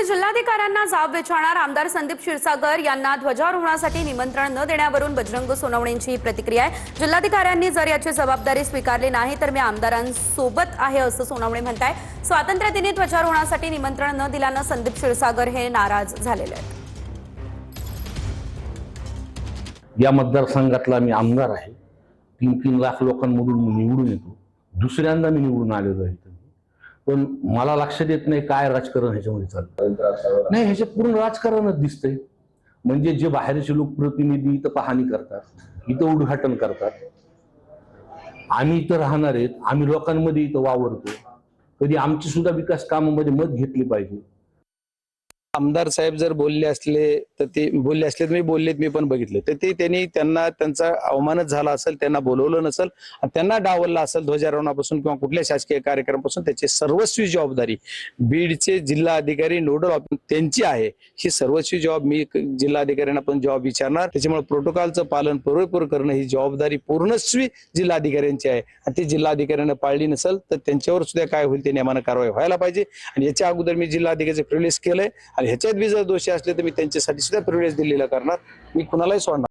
पुणे जिल्हाधिकाऱ्यांना जाब विचारणार आमदार संदीप क्षीरसागर यांना ध्वजारोहणासाठी निमंत्रण न देण्यावरून बजरंग सोनवणेंची प्रतिक्रिया आहे। जिल्हाधिकाऱ्यांनी जर याची जबाबदारी स्वीकारली नाही तर मी आमदारांसोबत आहे असं सोनवणे म्हणताय। स्वातंत्र्यदिनी ध्वजारोहणासाठी निमंत्रण न दिल्यानं संदीप क्षीरसागर हे नाराज झालेले आहेत। या मतदारसंघातला मी आमदार आहे। 3-3 लाख लोकांमधून मी निवडून येतो। दुसऱ्यांदा मी निवडून आलेलो आहे। पण मला लक्षात येत नाही काय राजकारण ह्याच्यामध्ये चालतं। नाही, ह्याच्यात पूर्ण राजकारणच दिसतंय। म्हणजे जे बाहेरचे लोकप्रतिनिधी इथं पाहणी करतात, इथं उद्घाटन करतात, आम्ही इथं राहणार आहेत, आम्ही लोकांमध्ये इथं वावरतो, कधी आमची सुद्धा विकास कामामध्ये मत घेतली पाहिजे। आमदार साहेब जर बोलले असले तर ते बोलले असले तर मी पण बघितले तर ते त्यांचा अवमानच झाला असेल, त्यांना बोलवलं नसेल, त्यांना डावललं असेल ध्वजारोहणापासून किंवा कुठल्या शासकीय कार्यक्रमापासून त्याची सर्वस्वी जबाबदारी बीडचे जिल्हा अधिकारी नोडल त्यांची आहे। ही सर्वस्वी जबाब मी जिल्हाधिकाऱ्यांना पण जबाब विचारणार। त्याच्यामुळे प्रोटोकॉलचं पालन पुरेपूर करणं ही जबाबदारी पूर्णस्वी जिल्हाधिकाऱ्यांची आहे आणि ती जिल्हाधिकाऱ्यांना पाळली नसेल तर त्यांच्यावर सुद्धा काय होईल ते नियमानं कारवाई व्हायला पाहिजे। आणि याच्या अगोदर मी जिल्हाधिकाऱ्याचे प्रिव्हिलेज केलंय। ह्याच्यात बी जर दोषी असले तर मी त्यांच्यासाठी सुद्धा प्रिव्हिलेज दिलेला करणार, मी कुणालाही सोडणार।